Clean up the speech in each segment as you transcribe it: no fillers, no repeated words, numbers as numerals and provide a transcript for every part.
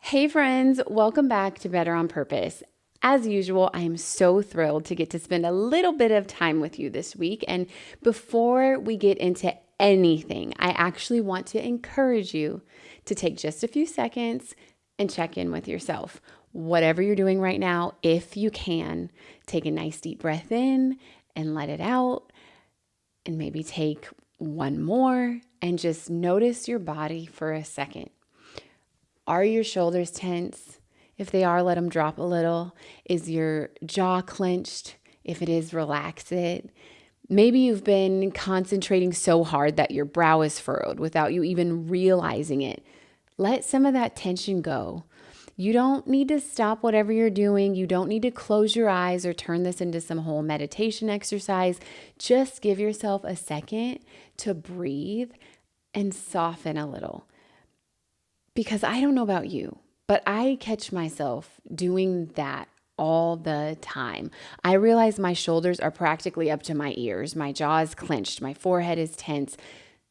Hey friends, welcome back to Better on Purpose. As usual, I am so thrilled to get to spend a little bit of time with you this week. And before we get into anything, I actually want to encourage you to take just a few seconds and check in with yourself. Whatever you're doing right now, if you can, take a nice deep breath in and let it out, and maybe take one more and just notice your body for a second. Are your shoulders tense? If they are, let them drop a little. Is your jaw clenched? If it is, relax it. Maybe you've been concentrating so hard that your brow is furrowed without you even realizing it. Let some of that tension go. You don't need to stop whatever you're doing. You don't need to close your eyes or turn this into some whole meditation exercise. Just give yourself a second to breathe and soften a little. Because I don't know about you, but I catch myself doing that all the time. I realize my shoulders are practically up to my ears. My jaw is clenched. My forehead is tense.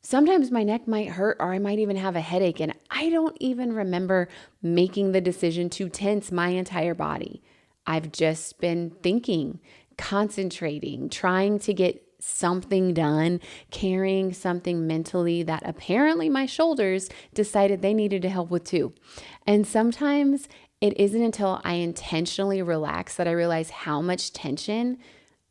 Sometimes my neck might hurt or I might even have a headache, and I don't even remember making the decision to tense my entire body. I've just been thinking, concentrating, trying to get something done, carrying something mentally that apparently my shoulders decided they needed to help with too. And sometimes it isn't until I intentionally relax that I realize how much tension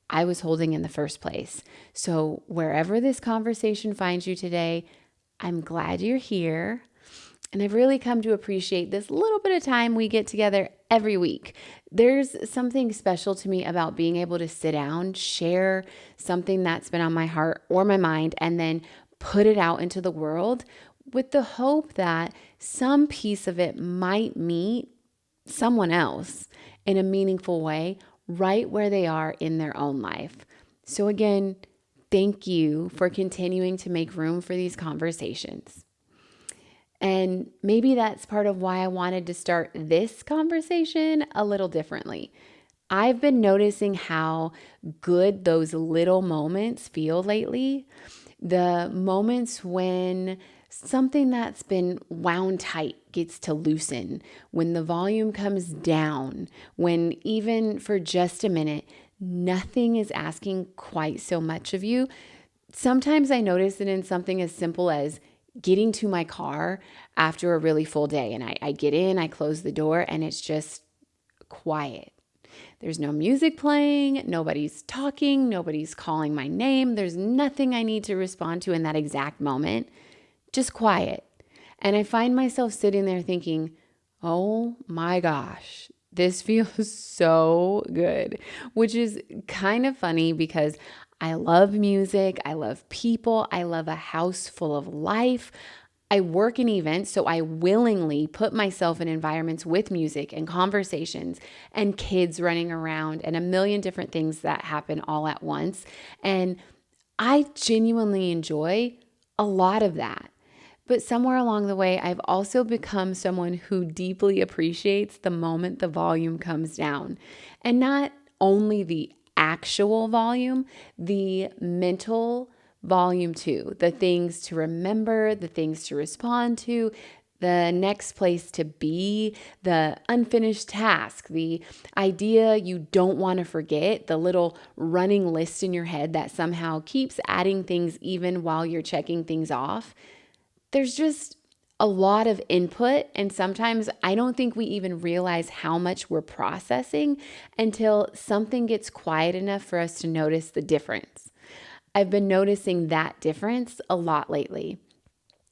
I was holding in the first place. So wherever this conversation finds you today, I'm glad you're here. And I've really come to appreciate this little bit of time we get together every week. There's something special to me about being able to sit down, share something that's been on my heart or my mind, and then put it out into the world with the hope that some piece of it might meet someone else in a meaningful way right where they are in their own life. So again, thank you for continuing to make room for these conversations. And maybe that's part of why I wanted to start this conversation a little differently. I've been noticing how good those little moments feel lately. The moments when something that's been wound tight gets to loosen, when the volume comes down, when even for just a minute, nothing is asking quite so much of you. Sometimes I notice it in something as simple as getting to my car after a really full day, and I get in, I close the door, and it's just quiet. There's no music playing, nobody's talking, nobody's calling my name. There's nothing I need to respond to in that exact moment, just quiet. And I find myself sitting there thinking, oh my gosh, this feels so good, which is kind of funny because I love music. I love people. I love a house full of life. I work in events, so I willingly put myself in environments with music and conversations and kids running around and a million different things that happen all at once. And I genuinely enjoy a lot of that. But somewhere along the way, I've also become someone who deeply appreciates the moment the volume comes down. And not only the actual volume, the mental volume too. The things to remember, the things to respond to, the next place to be, the unfinished task, the idea you don't want to forget, the little running list in your head that somehow keeps adding things even while you're checking things off. There's just a lot of input, and sometimes I don't think we even realize how much we're processing until something gets quiet enough for us to notice the difference. I've been noticing that difference a lot lately.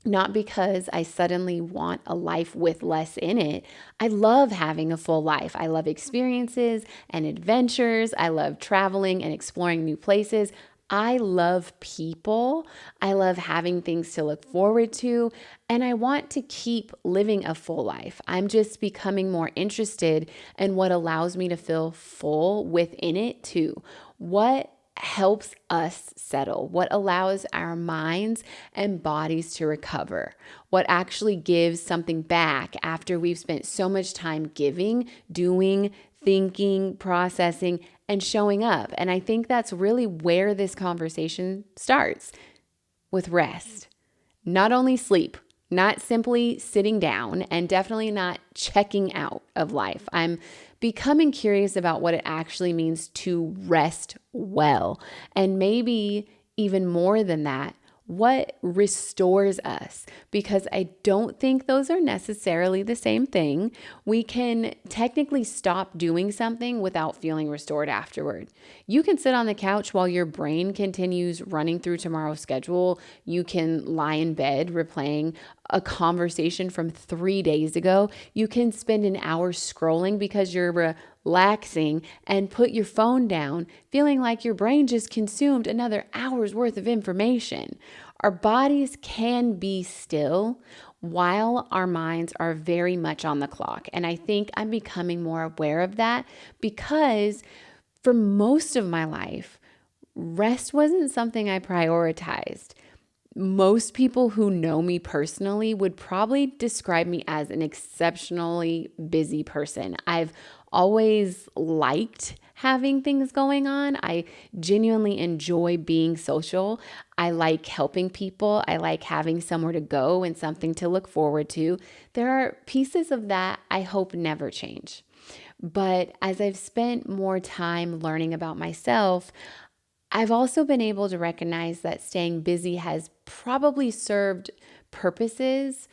Not because I suddenly want a life with less in it. I love having a full life. I love experiences and adventures. I love traveling and exploring new places. I love people. I love having things to look forward to, and I want to keep living a full life. I'm just becoming more interested in what allows me to feel full within it too. What helps us settle, what allows our minds and bodies to recover, what actually gives something back after we've spent so much time giving, doing, thinking, processing, and showing up. And I think that's really where this conversation starts, with rest. Not only sleep, not simply sitting down, and definitely not checking out of life. I'm becoming curious about what it actually means to rest well. And maybe even more than that, what restores us, because I don't think those are necessarily the same thing. We can technically stop doing something without feeling restored afterward. You can sit on the couch while your brain continues running through tomorrow's schedule. You can lie in bed replaying a conversation from 3 days ago. You can spend an hour scrolling because you're relaxing and put your phone down, feeling like your brain just consumed another hour's worth of information. Our bodies can be still while our minds are very much on the clock. And I think I'm becoming more aware of that because for most of my life, rest wasn't something I prioritized. Most people who know me personally would probably describe me as an exceptionally busy person. I've always liked having things going on. I genuinely enjoy being social. I like helping people. I like having somewhere to go and something to look forward to. There are pieces of that I hope never change. But as I've spent more time learning about myself, I've also been able to recognize that staying busy has probably served purposes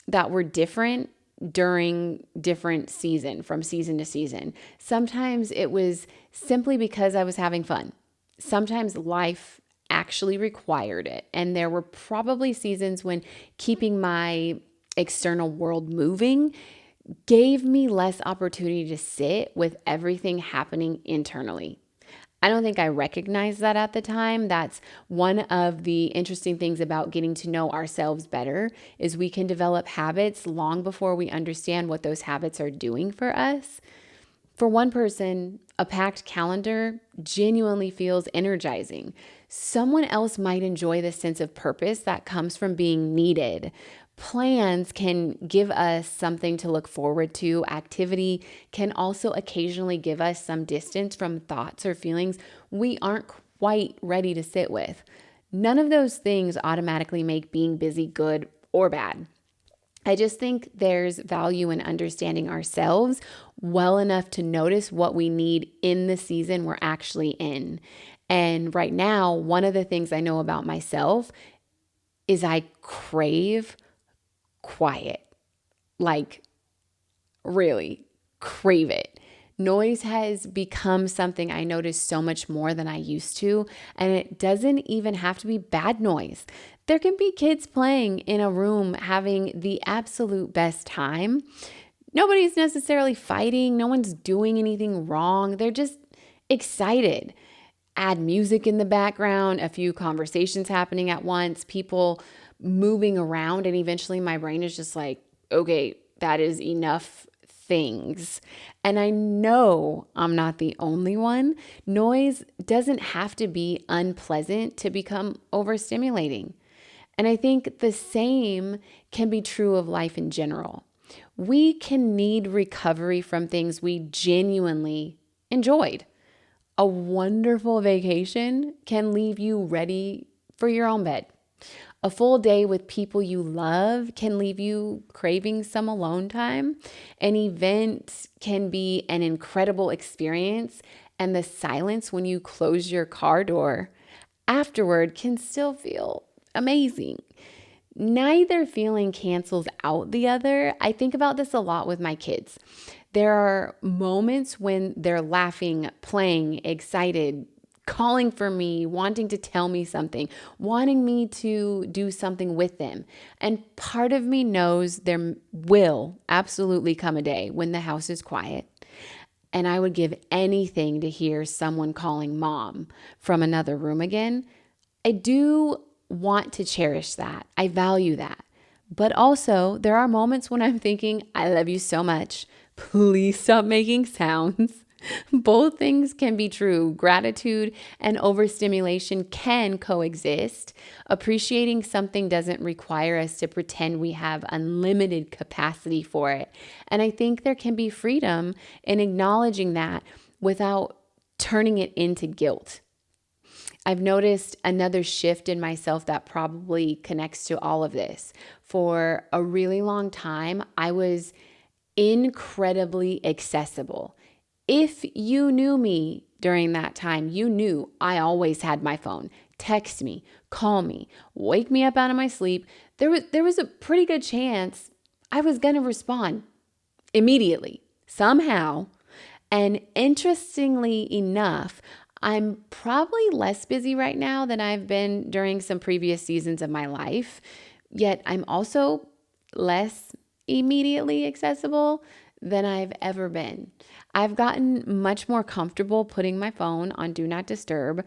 that were different during different from season to season. Sometimes it was simply because I was having fun. Sometimes life actually required it. And there were probably seasons when keeping my external world moving gave me less opportunity to sit with everything happening internally. I don't think I recognized that at the time. That's one of the interesting things about getting to know ourselves better is we can develop habits long before we understand what those habits are doing for us. For one person, a packed calendar genuinely feels energizing. Someone else might enjoy the sense of purpose that comes from being needed. Plans can give us something to look forward to. Activity can also occasionally give us some distance from thoughts or feelings we aren't quite ready to sit with. None of those things automatically make being busy good or bad. I just think there's value in understanding ourselves well enough to notice what we need in the season we're actually in. And right now, one of the things I know about myself is I crave quiet, like really crave it. Noise has become something I notice so much more than I used to, and it doesn't even have to be bad noise. There can be kids playing in a room having the absolute best time. Nobody's necessarily fighting, no one's doing anything wrong. They're just excited. Add music in the background, a few conversations happening at once, people moving around, and eventually my brain is just like, okay, that is enough things. And I know I'm not the only one. Noise doesn't have to be unpleasant to become overstimulating. And I think the same can be true of life in general. We can need recovery from things we genuinely enjoyed. A wonderful vacation can leave you ready for your own bed. A full day with people you love can leave you craving some alone time. An event can be an incredible experience, and the silence when you close your car door afterward can still feel amazing. Neither feeling cancels out the other. I think about this a lot with my kids. There are moments when they're laughing, playing, excited, calling for me, wanting to tell me something, wanting me to do something with them. And part of me knows there will absolutely come a day when the house is quiet. And I would give anything to hear someone calling mom from another room again. I do want to cherish that. I value that. But also, there are moments when I'm thinking, I love you so much. Please stop making sounds. Both things can be true. Gratitude and overstimulation can coexist. Appreciating something doesn't require us to pretend we have unlimited capacity for it. And I think there can be freedom in acknowledging that without turning it into guilt. I've noticed another shift in myself that probably connects to all of this. For a really long time, I was incredibly accessible. If you knew me during that time, you knew I always had my phone. Text me, call me, wake me up out of my sleep. There was a pretty good chance I was going to respond immediately, somehow. And interestingly enough, I'm probably less busy right now than I've been during some previous seasons of my life, yet I'm also less immediately accessible than I've ever been. I've gotten much more comfortable putting my phone on Do Not Disturb.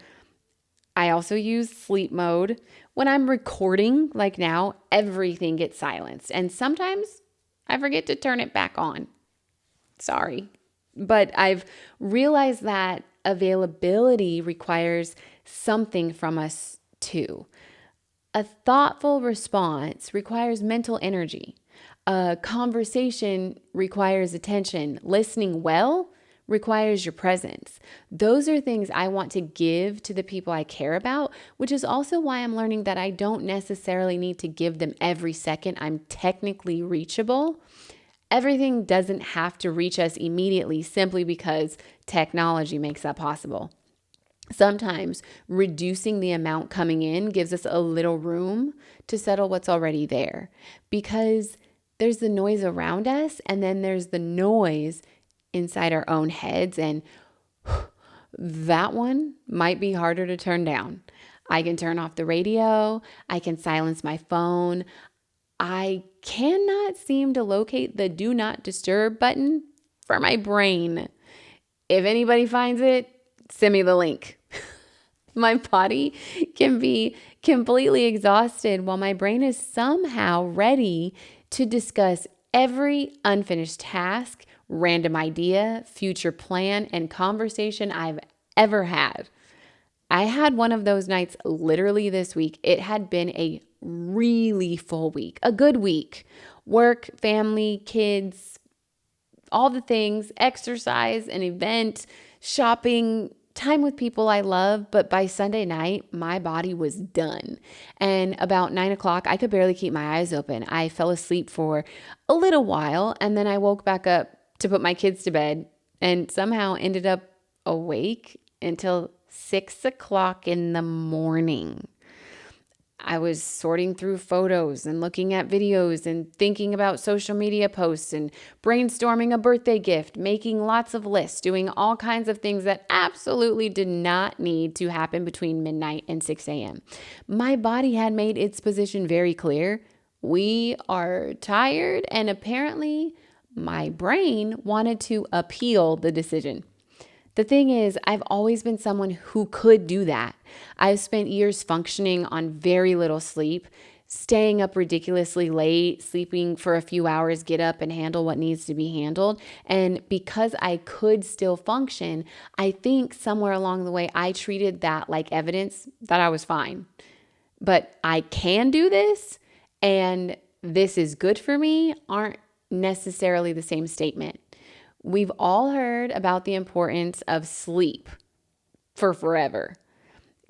I also use sleep mode. When I'm recording, like now, everything gets silenced. And sometimes I forget to turn it back on. Sorry. But I've realized that availability requires something from us too. A thoughtful response requires mental energy. A conversation requires attention. Listening well requires your presence. Those are things I want to give to the people I care about, which is also why I'm learning that I don't necessarily need to give them every second I'm technically reachable. Everything doesn't have to reach us immediately simply because technology makes that possible. Sometimes reducing the amount coming in gives us a little room to settle what's already there, because there's the noise around us and then there's the noise inside our own heads, and that one might be harder to turn down. I can turn off the radio, I can silence my phone. I cannot seem to locate the Do Not Disturb button for my brain. If anybody finds it, send me the link. My body can be completely exhausted while my brain is somehow ready to discuss every unfinished task, random idea, future plan, and conversation I've ever had. I had one of those nights literally this week. It had been a really full week, a good week. Work, family, kids, all the things, exercise, an event, shopping, time with people I love. But by Sunday night, my body was done. And about 9 o'clock, I could barely keep my eyes open. I fell asleep for a little while, and then I woke back up to put my kids to bed and somehow ended up awake until 6 o'clock in the morning. I was sorting through photos and looking at videos and thinking about social media posts and brainstorming a birthday gift, making lots of lists, doing all kinds of things that absolutely did not need to happen between midnight and 6 a.m. My body had made its position very clear. We are tired, and apparently my brain wanted to appeal the decision. The thing is, I've always been someone who could do that. I've spent years functioning on very little sleep, staying up ridiculously late, sleeping for a few hours, get up and handle what needs to be handled. And because I could still function, I think somewhere along the way, I treated that like evidence that I was fine. But I can do this, and this is good for me, aren't necessarily the same statement. We've all heard about the importance of sleep for forever.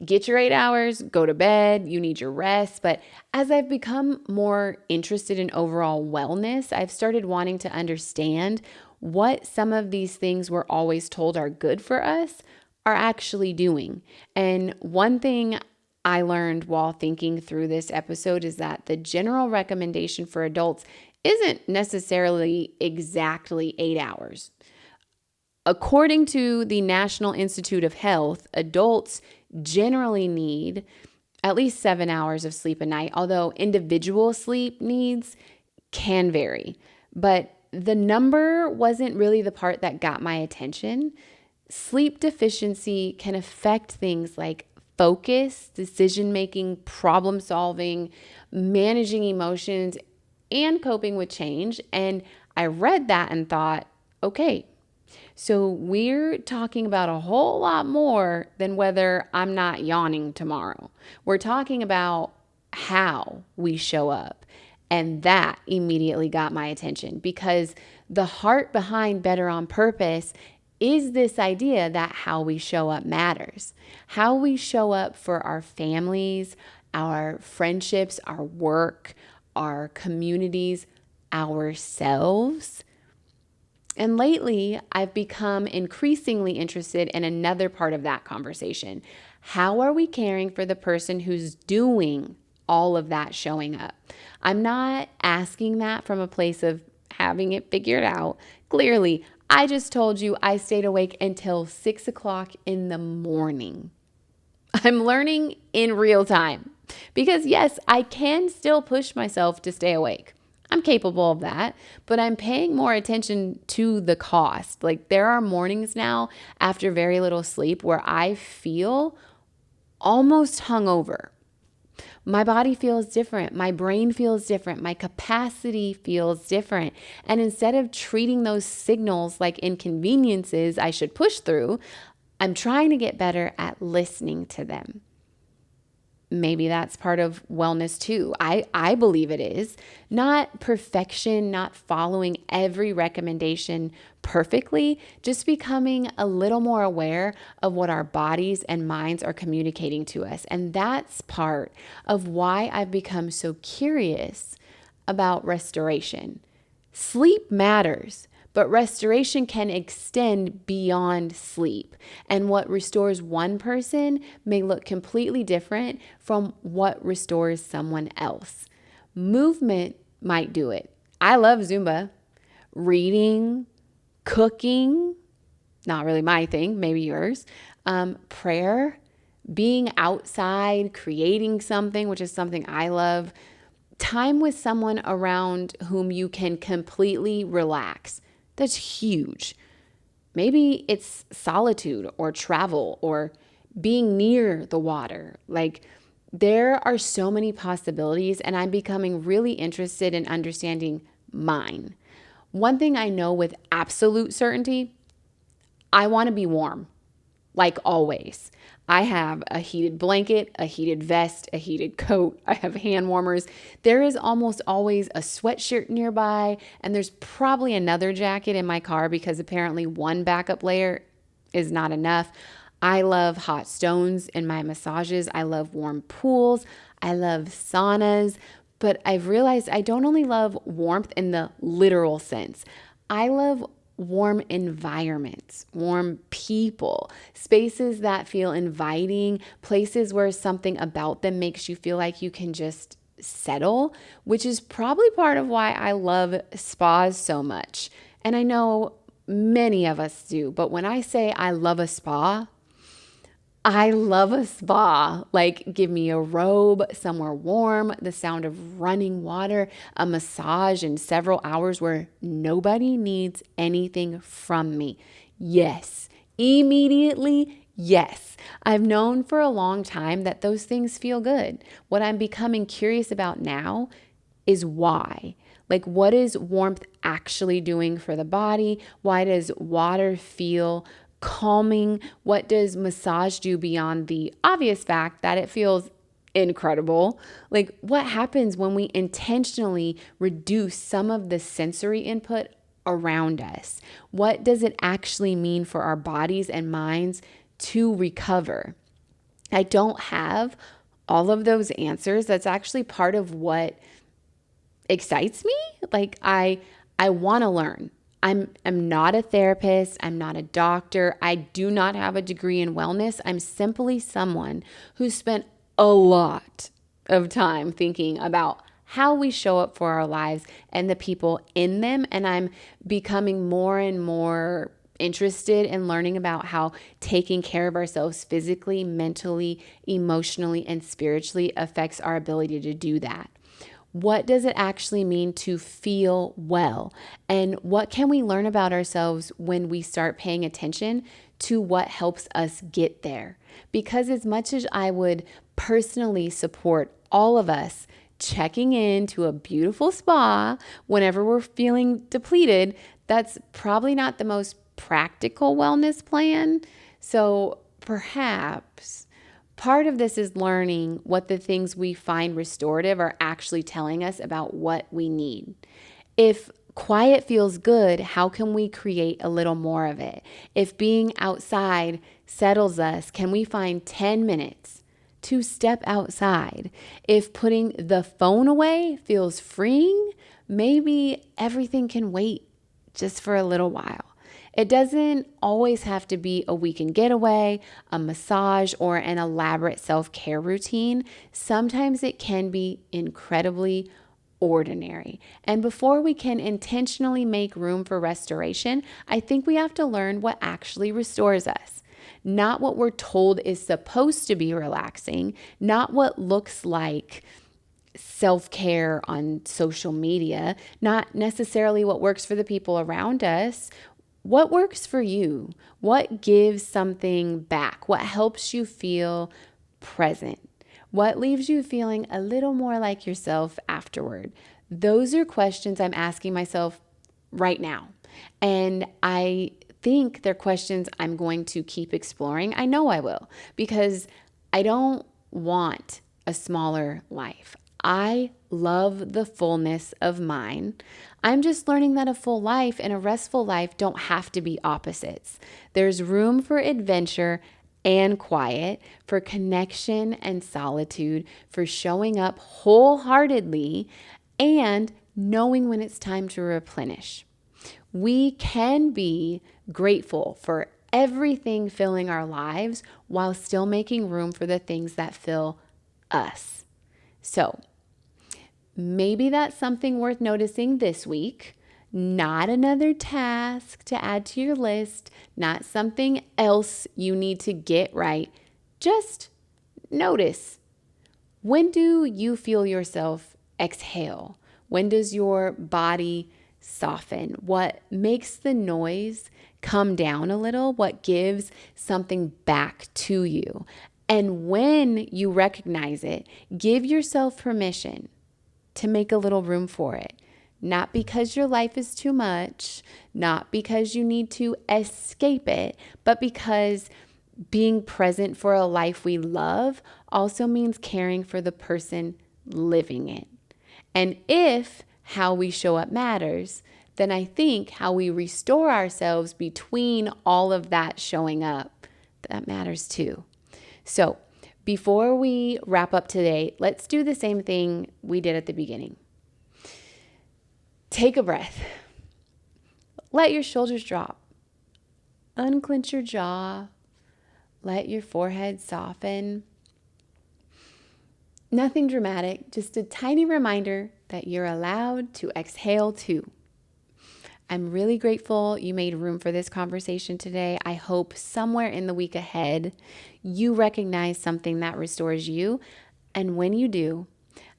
Get your 8 hours, go to bed, you need your rest. But as I've become more interested in overall wellness, I've started wanting to understand what some of these things we're always told are good for us are actually doing. And one thing I learned while thinking through this episode is that the general recommendation for adults isn't necessarily exactly 8 hours. According to the National Institute of Health, adults generally need at least 7 hours of sleep a night, although individual sleep needs can vary. But the number wasn't really the part that got my attention. Sleep deficiency can affect things like focus, decision-making, problem-solving, managing emotions, and coping with change. And I read that and thought, okay, so we're talking about a whole lot more than whether I'm not yawning tomorrow. We're talking about how we show up. And that immediately got my attention, because the heart behind Better on Purpose is this idea that how we show up matters. How we show up for our families, our friendships, our work, our communities, ourselves. And lately, I've become increasingly interested in another part of that conversation. How are we caring for the person who's doing all of that showing up? I'm not asking that from a place of having it figured out. Clearly, I just told you I stayed awake until 6 o'clock in the morning. I'm learning in real time because yes, I can still push myself to stay awake. I'm capable of that, but I'm paying more attention to the cost. Like there are mornings now after very little sleep where I feel almost hungover. My body feels different. My brain feels different. My capacity feels different. And instead of treating those signals like inconveniences I should push through, I'm trying to get better at listening to them. Maybe that's part of wellness too. I believe it is. Not perfection, not following every recommendation perfectly, just becoming a little more aware of what our bodies and minds are communicating to us. And that's part of why I've become so curious about restoration. Sleep matters. But restoration can extend beyond sleep. And what restores one person may look completely different from what restores someone else. Movement might do it. I love Zumba. Reading, cooking, not really my thing, maybe yours. Prayer, being outside, creating something, which is something I love. Time with someone around whom you can completely relax. That's huge. Maybe it's solitude or travel or being near the water. Like there are so many possibilities, and I'm becoming really interested in understanding mine. One thing I know with absolute certainty, I want to be warm, like always. I have a heated blanket, a heated vest, a heated coat. I have hand warmers. There is almost always a sweatshirt nearby, and there's probably another jacket in my car because apparently one backup layer is not enough. I love hot stones in my massages. I love warm pools. I love saunas, but I've realized I don't only love warmth in the literal sense. I love warm environments, warm people, spaces that feel inviting, places where something about them makes you feel like you can just settle, which is probably part of why I love spas so much. And I know many of us do, but when I say I love a spa, I love a spa. Like, give me a robe, somewhere warm, the sound of running water, a massage, and several hours where nobody needs anything from me. Yes, immediately, yes. I've known for a long time that those things feel good. What I'm becoming curious about now is why. Like, what is warmth actually doing for the body? Why does water feel calming? What does massage do beyond the obvious fact that it feels incredible? Like, what happens when we intentionally reduce some of the sensory input around us? What does it actually mean for our bodies and minds to recover? I don't have all of those answers. That's actually part of what excites me. Like, I want to learn. I'm not a therapist. I'm not a doctor. I do not have a degree in wellness. I'm simply someone who spent a lot of time thinking about how we show up for our lives and the people in them. And I'm becoming more and more interested in learning about how taking care of ourselves physically, mentally, emotionally, and spiritually affects our ability to do that. What does it actually mean to feel well? And what can we learn about ourselves when we start paying attention to what helps us get there? Because as much as I would personally support all of us checking into a beautiful spa whenever we're feeling depleted, that's probably not the most practical wellness plan. So perhaps part of this is learning what the things we find restorative are actually telling us about what we need. If quiet feels good, how can we create a little more of it? If being outside settles us, can we find 10 minutes to step outside? If putting the phone away feels freeing, maybe everything can wait just for a little while. It doesn't always have to be a weekend getaway, a massage, or an elaborate self-care routine. Sometimes it can be incredibly ordinary. And before we can intentionally make room for restoration, I think we have to learn what actually restores us. Not what we're told is supposed to be relaxing, not what looks like self-care on social media, not necessarily what works for the people around us. What works for you? What gives something back? What helps you feel present? What leaves you feeling a little more like yourself afterward? Those are questions I'm asking myself right now. And I think they're questions I'm going to keep exploring. I know I will, because I don't want a smaller life. I love the fullness of mine. I'm just learning that a full life and a restful life don't have to be opposites. There's room for adventure and quiet, for connection and solitude, for showing up wholeheartedly and knowing when it's time to replenish. We can be grateful for everything filling our lives while still making room for the things that fill us. So, maybe that's something worth noticing this week. Not another task to add to your list, not something else you need to get right. Just notice. When do you feel yourself exhale? When does your body soften? What makes the noise come down a little? What gives something back to you? And when you recognize it, give yourself permission to make a little room for it. Not because your life is too much, not because you need to escape it, but because being present for a life we love also means caring for the person living it. And if how we show up matters, then I think how we restore ourselves between all of that showing up, that matters too. So before we wrap up today, let's do the same thing we did at the beginning. Take a breath. Let your shoulders drop. Unclench your jaw. Let your forehead soften. Nothing dramatic, just a tiny reminder that you're allowed to exhale too. I'm really grateful you made room for this conversation today. I hope somewhere in the week ahead, you recognize something that restores you. And when you do,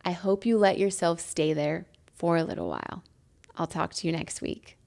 I hope you let yourself stay there for a little while. I'll talk to you next week.